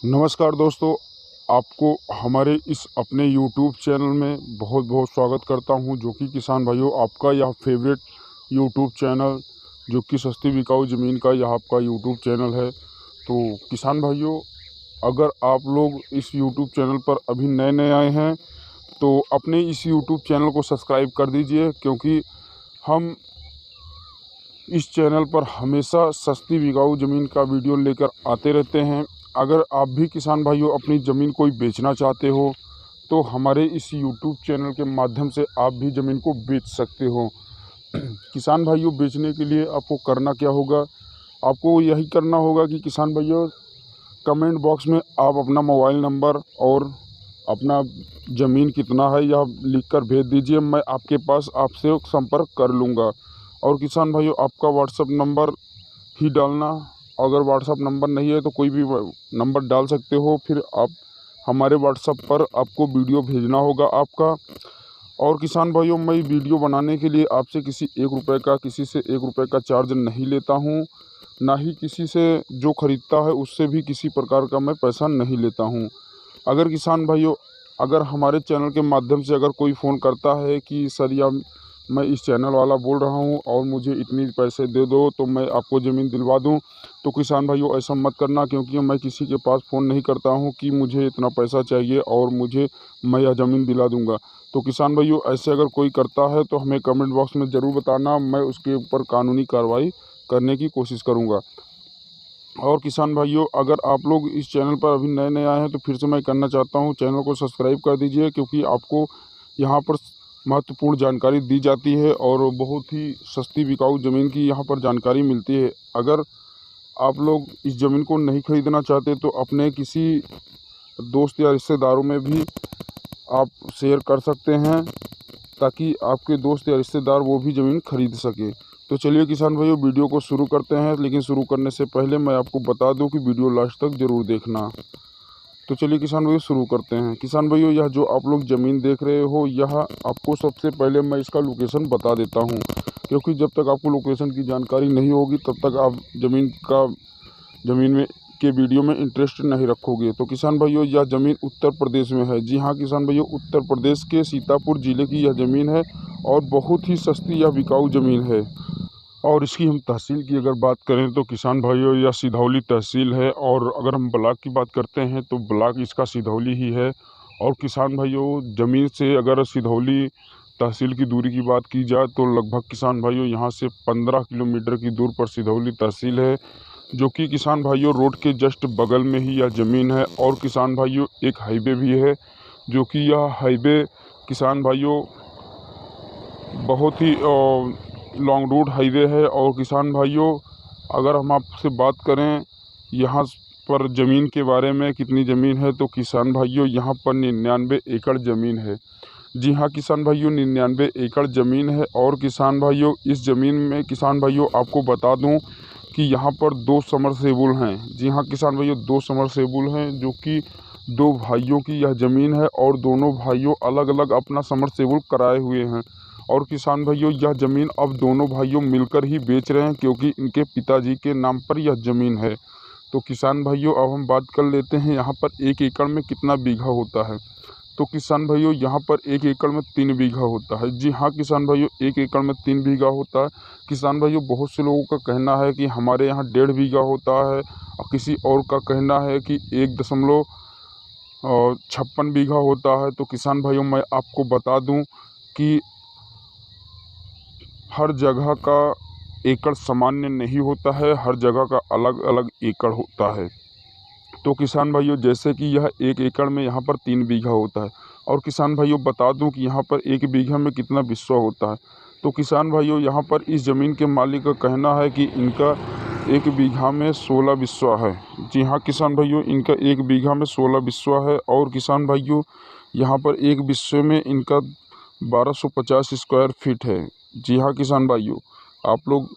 नमस्कार दोस्तों, आपको हमारे इस अपने यूट्यूब चैनल में बहुत बहुत स्वागत करता हूं, जो कि किसान भाइयों आपका यह फेवरेट यूट्यूब चैनल जो कि सस्ती बिकाऊ ज़मीन का यह आपका यूट्यूब चैनल है। तो किसान भाइयों, अगर आप लोग इस यूट्यूब चैनल पर अभी नए नए आए हैं तो अपने इस यूट्यूब चैनल को सब्सक्राइब कर दीजिए, क्योंकि हम इस चैनल पर हमेशा सस्ती बिकाऊ ज़मीन का वीडियो लेकर आते रहते हैं। अगर आप भी किसान भाइयों अपनी ज़मीन कोई बेचना चाहते हो तो हमारे इस यूट्यूब चैनल के माध्यम से आप भी ज़मीन को बेच सकते हो। किसान भाइयों, बेचने के लिए आपको करना क्या होगा? आपको यही करना होगा कि किसान भाइयों, कमेंट बॉक्स में आप अपना मोबाइल नंबर और अपना ज़मीन कितना है यह लिख कर भेज दीजिए। मैं आपके पास आपसे संपर्क कर लूँगा। और किसान भाइयों, आपका व्हाट्सअप नंबर ही डालना। अगर व्हाट्सअप नंबर नहीं है तो कोई भी नंबर डाल सकते हो। फिर आप हमारे व्हाट्सअप पर आपको वीडियो भेजना होगा आपका। और किसान भाइयों, मैं वीडियो बनाने के लिए आपसे किसी किसी से 1 रुपये का चार्ज नहीं लेता हूँ। ना ही किसी से जो ख़रीदता है उससे भी किसी प्रकार का मैं पैसा नहीं लेता हूँ। अगर किसान भाइयों, अगर हमारे चैनल के माध्यम से अगर कोई फ़ोन करता है कि सर या मैं इस चैनल वाला बोल रहा हूँ और मुझे इतनी पैसे दे दो तो मैं आपको ज़मीन दिलवा दूँ, तो किसान भाइयों ऐसा मत करना, क्योंकि मैं किसी के पास फ़ोन नहीं करता हूँ कि मुझे इतना पैसा चाहिए और मैं यह ज़मीन दिला दूँगा। तो किसान भाइयों, ऐसे अगर कोई करता है तो हमें कमेंट बॉक्स में ज़रूर बताना, मैं उसके ऊपर कानूनी कार्रवाई करने की कोशिश करूँगा। और किसान भाइयों, अगर आप लोग इस चैनल पर अभी नए नए आए हैं तो फिर से मैं कहना चाहता हूँ, चैनल को सब्सक्राइब कर दीजिए, क्योंकि आपको यहाँ पर महत्वपूर्ण जानकारी दी जाती है और बहुत ही सस्ती बिकाऊ ज़मीन की यहाँ पर जानकारी मिलती है। अगर आप लोग इस ज़मीन को नहीं खरीदना चाहते तो अपने किसी दोस्त या रिश्तेदारों में भी आप शेयर कर सकते हैं, ताकि आपके दोस्त या रिश्तेदार वो भी ज़मीन खरीद सके। तो चलिए किसान भाइयों, वीडियो को शुरू करते हैं, लेकिन शुरू करने से पहले मैं आपको बता दूं कि वीडियो लास्ट तक ज़रूर देखना। तो चलिए किसान भाइयों, शुरू करते हैं। किसान भाइयों, यह जो आप लोग ज़मीन देख रहे हो, यह आपको सबसे पहले मैं इसका लोकेशन बता देता हूँ, क्योंकि जब तक आपको लोकेशन की जानकारी नहीं होगी तब तक आप ज़मीन में के वीडियो में इंटरेस्ट नहीं रखोगे। तो किसान भाइयों, यह ज़मीन उत्तर प्रदेश में है। जी हाँ किसान भाइयों, उत्तर प्रदेश के सीतापुर ज़िले की यह ज़मीन है और बहुत ही सस्ती यह बिकाऊ ज़मीन है। और इसकी हम तहसील की अगर बात करें तो किसान भाइयों, यह सिधौली तहसील है। और अगर हम ब्लॉक की बात करते हैं तो ब्लॉक इसका सिधौली ही है। और किसान भाइयों, ज़मीन से अगर सिधौली तहसील की दूरी की बात की जाए तो लगभग किसान भाइयों यहाँ से 15 किलोमीटर की दूर पर सिधौली तहसील है, जो कि किसान भाइयों रोड के जस्ट बगल में ही यह ज़मीन है। और किसान भाइयों, एक हाईवे भी है, जो कि यह हाईवे किसान भाइयों बहुत ही लॉन्ग रूट हाईवे है। और किसान भाइयों, अगर हम आपसे बात करें यहाँ पर ज़मीन के बारे में, कितनी ज़मीन है, तो किसान भाइयों यहाँ पर 99 एकड़ ज़मीन है। जी हाँ किसान भाइयों, 99 एकड़ ज़मीन है। और किसान भाइयों, इस ज़मीन में किसान भाइयों आपको बता दूं कि यहाँ पर 2 समरसेबुल हैं। जी हाँ किसान भाइयों, 2 समरसेबुल हैं, जो कि 2 भाइयों की यह ज़मीन है और दोनों भाइयों अलग अलग अपना समरसेबुल कराए हुए हैं। और किसान भाइयों, यह ज़मीन अब दोनों भाइयों मिलकर ही बेच रहे हैं, क्योंकि इनके पिताजी के नाम पर यह ज़मीन है। तो किसान भाइयों, अब हम बात कर लेते हैं यहाँ पर 1 एकड़ में कितना बीघा होता है। तो किसान भाइयों, यहाँ पर 1 एकड़ में 3 बीघा होता है। जी हाँ किसान भाइयों, 1 एकड़ में 3 बीघा होता है। किसान भाइयों, बहुत से लोगों का कहना है कि हमारे यहाँ 1.5 बीघा होता है, और किसी और का कहना है कि 1.56 बीघा होता है। तो किसान भाइयों, मैं आपको बता दूं कि हर जगह का एकड़ सामान्य नहीं होता है, हर जगह का अलग अलग एकड़ होता है। तो किसान भाइयों, जैसे कि यह 1 एकड़ में यहाँ पर 3 बीघा होता है। और किसान भाइयों, बता दूं कि यहाँ पर 1 बीघा में कितना बिस्वा होता है। तो किसान भाइयों, यहाँ पर इस ज़मीन के मालिक का कहना है कि इनका 1 बीघा में 16 बिस्वा है। जी हाँ किसान भाइयों, इनका 1 बीघा में 16 बिस्वा है। और किसान भाइयों, यहाँ पर 1 बिस्वे में इनका 1250 स्क्वायर फीट है। जी हाँ किसान भाइयों, आप लोग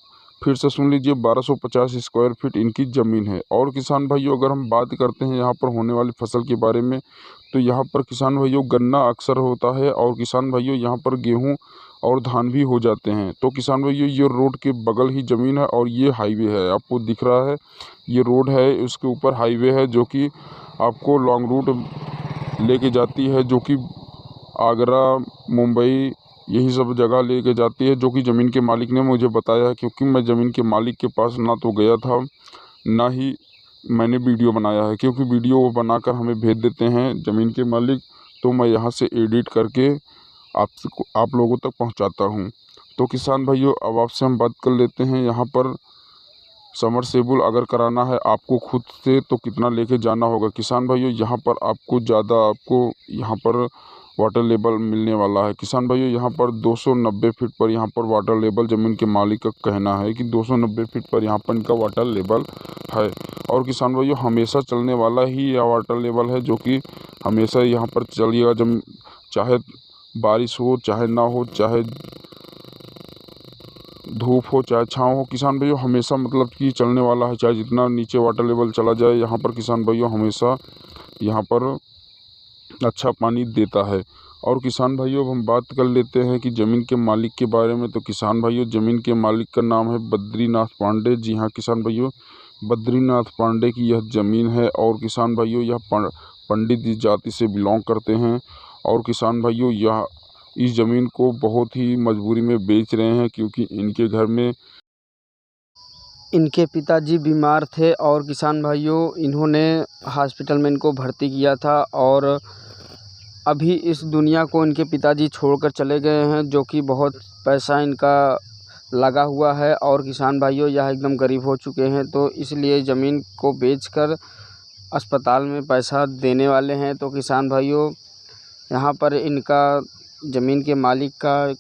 फिर से सुन लीजिए, 1250 स्क्वायर फीट इनकी ज़मीन है। और किसान भाइयों, अगर हम बात करते हैं यहाँ पर होने वाली फसल के बारे में, तो यहाँ पर किसान भाइयों गन्ना अक्सर होता है। और किसान भाइयों, यहाँ पर गेहूँ और धान भी हो जाते हैं। तो किसान भाइयों ये रोड के बगल ही ज़मीन है और ये हाईवे है, आपको दिख रहा है ये रोड है, उसके ऊपर हाईवे है जो कि आपको लॉन्ग रूट लेके जाती है, जो कि आगरा, मुंबई यही सब जगह लेके जाती है, जो कि ज़मीन के मालिक ने मुझे बताया है। क्योंकि मैं ज़मीन के मालिक के पास ना तो गया था, ना ही मैंने वीडियो बनाया है, क्योंकि वीडियो वो बनाकर हमें भेज देते हैं ज़मीन के मालिक, तो मैं यहाँ से एडिट करके आप लोगों तक पहुँचाता हूँ। तो किसान भाइयों अब आपसे हम बात कर लेते हैं, यहाँ पर समरसेबुल अगर कराना है आपको खुद से तो कितना लेके जाना होगा। किसान भाइयों यहाँ पर आपको यहाँ पर वाटर लेवल मिलने वाला है। किसान भाइयों यहाँ पर 290 फीट पर यहाँ पर वाटर लेवल ज़मीन के मालिक का कहना है कि 290 फीट पर यहाँ पर इनका वाटर लेवल है। और किसान भाइयों हमेशा चलने वाला ही यह वाटर लेवल है, जो कि हमेशा यहाँ पर चलिएगा, जब चाहे बारिश हो चाहे ना हो, चाहे धूप हो चाहे छाँव हो, किसान भाइयों हमेशा मतलब कि चलने वाला है। चाहे जितना नीचे वाटर लेवल चला जाए, यहाँ पर किसान भाइयों हमेशा यहाँ पर अच्छा पानी देता है। और किसान भाइयों अब हम बात कर लेते हैं कि ज़मीन के मालिक के बारे में। तो किसान भाइयों ज़मीन के मालिक का नाम है बद्रीनाथ पांडे। जी हाँ किसान भाइयों, बद्रीनाथ पांडे की यह ज़मीन है। और किसान भाइयों यह पंडित जाति से बिलोंग करते हैं। और किसान भाइयों यह इस ज़मीन को बहुत ही मजबूरी में बेच रहे हैं, क्योंकि इनके घर में इनके पिताजी बीमार थे और किसान भाइयों इन्होंने हॉस्पिटल में इनको भर्ती किया था, और अभी इस दुनिया को इनके पिताजी छोड़कर चले गए हैं, जो कि बहुत पैसा इनका लगा हुआ है। और किसान भाइयों यह एकदम गरीब हो चुके हैं, तो इसलिए ज़मीन को बेचकर अस्पताल में पैसा देने वाले हैं। तो किसान भाइयों यहाँ पर इनका ज़मीन के मालिक का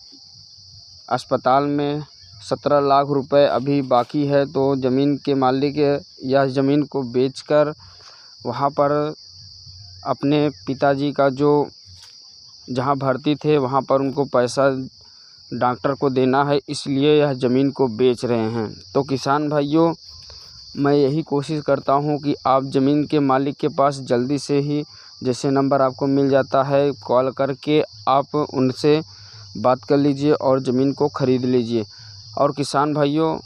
अस्पताल में 17 लाख रुपए अभी बाकी है। तो ज़मीन के मालिक यह ज़मीन को बेचकर वहाँ पर अपने पिताजी का जो जहाँ भर्ती थे वहाँ पर उनको पैसा डॉक्टर को देना है, इसलिए यह ज़मीन को बेच रहे हैं। तो किसान भाइयों मैं यही कोशिश करता हूँ कि आप ज़मीन के मालिक के पास जल्दी से ही, जैसे नंबर आपको मिल जाता है, कॉल करके आप उनसे बात कर लीजिए और ज़मीन को ख़रीद लीजिए। और किसान भाइयों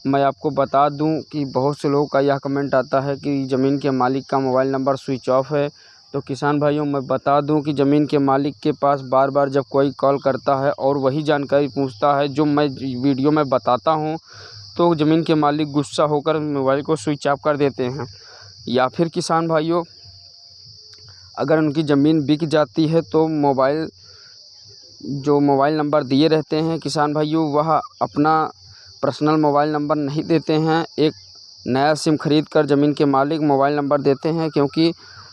मैं आपको बता दूं कि बहुत से लोगों का यह कमेंट आता है कि ज़मीन के मालिक का मोबाइल नंबर स्विच ऑफ है। तो किसान भाइयों मैं बता दूं कि ज़मीन के मालिक के पास बार बार जब कोई कॉल करता है और वही जानकारी पूछता है जो मैं वीडियो में बताता हूं, तो ज़मीन के मालिक गुस्सा होकर मोबाइल को स्विच ऑफ कर देते हैं। या फिर किसान भाइयों अगर उनकी ज़मीन बिक जाती है तो मोबाइल नंबर दिए रहते हैं किसान भाइयों, वह अपना पर्सनल मोबाइल नंबर नहीं देते हैं। एक नया सिम ख़रीद कर ज़मीन के मालिक मोबाइल नंबर देते हैं, क्योंकि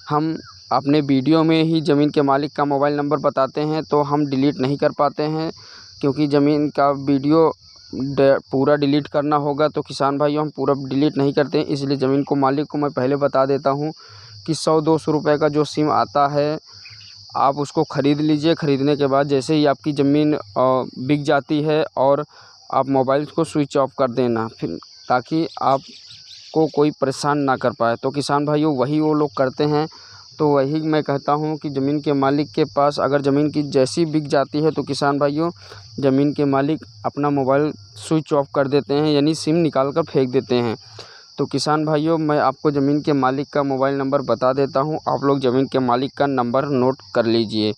हम अपने वीडियो में ही ज़मीन के मालिक का मोबाइल नंबर बताते हैं, तो हम डिलीट नहीं कर पाते हैं, क्योंकि ज़मीन का वीडियो पूरा डिलीट करना होगा। तो किसान भाइयों हम पूरा डिलीट नहीं करते हैं, इसलिए ज़मीन को मालिक को मैं पहले बता देता हूँ कि 100-200 रुपये का जो सिम आता है आप उसको ख़रीद लीजिए। ख़रीदने के बाद जैसे ही आपकी ज़मीन बिक जाती है और आप मोबाइल को स्विच ऑफ कर देना, फिर ताकि आपको कोई परेशान ना कर पाए। तो किसान भाइयों वही वो लोग करते हैं। तो वही मैं कहता हूँ कि ज़मीन के मालिक के पास अगर ज़मीन की जैसी बिक जाती है तो किसान भाइयों ज़मीन के मालिक अपना मोबाइल स्विच ऑफ कर देते हैं, यानी सिम निकाल कर फेंक देते हैं। तो किसान भाइयों मैं आपको ज़मीन के मालिक का मोबाइल नंबर बता देता हूँ, आप लोग ज़मीन के मालिक का नंबर नोट कर लीजिए।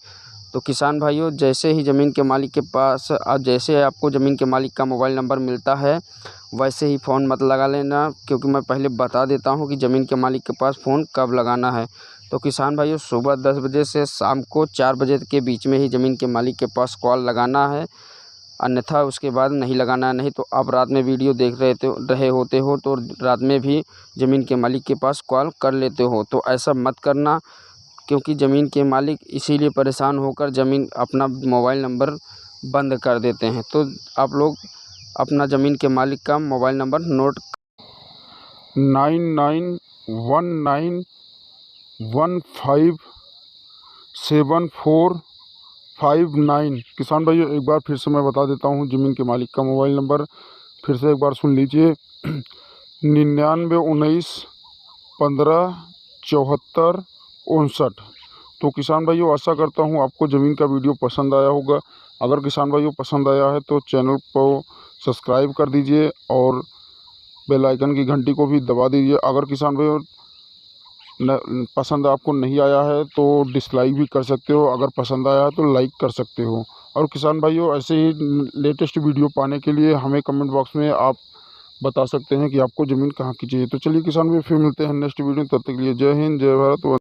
तो किसान भाइयों जैसे ही ज़मीन के मालिक के पास जैसे आपको ज़मीन के मालिक का मोबाइल नंबर मिलता है वैसे ही फ़ोन मत लगा लेना, क्योंकि मैं पहले बता देता हूँ कि ज़मीन के मालिक के पास फ़ोन कब लगाना है। तो किसान भाइयों सुबह 10 बजे से शाम को 4 बजे के बीच में ही ज़मीन के मालिक के पास कॉल लगाना है, अन्यथा उसके बाद नहीं लगाना है। नहीं तो आप रात में वीडियो देख रहे होते हो तो रात में भी ज़मीन के मालिक के पास कॉल कर लेते हो। तो ऐसा मत करना, क्योंकि ज़मीन के मालिक इसीलिए परेशान होकर अपना मोबाइल नंबर बंद कर देते हैं। तो आप लोग अपना ज़मीन के मालिक का मोबाइल नंबर नोट 9919157459। किसान भाइयों एक बार फिर से मैं बता देता हूँ ज़मीन के मालिक का मोबाइल नंबर, फिर से एक बार सुन लीजिए 9919157459। तो किसान भाइयों आशा करता हूँ आपको ज़मीन का वीडियो पसंद आया होगा। अगर किसान भाइयों पसंद आया है तो चैनल को सब्सक्राइब कर दीजिए और बेल आइकन की घंटी को भी दबा दीजिए। अगर किसान भाइयों पसंद आपको नहीं आया है तो डिसलाइक भी कर सकते हो, अगर पसंद आया है तो लाइक कर सकते हो। और किसान भाइयों ऐसे ही लेटेस्ट वीडियो पाने के लिए हमें कमेंट बॉक्स में आप बता सकते हैं कि आपको ज़मीन कहाँ की चाहिए। तो चलिए किसान भाई फिर मिलते हैं नेक्स्ट वीडियो, तब तक के लिए जय हिंद, जय भारत।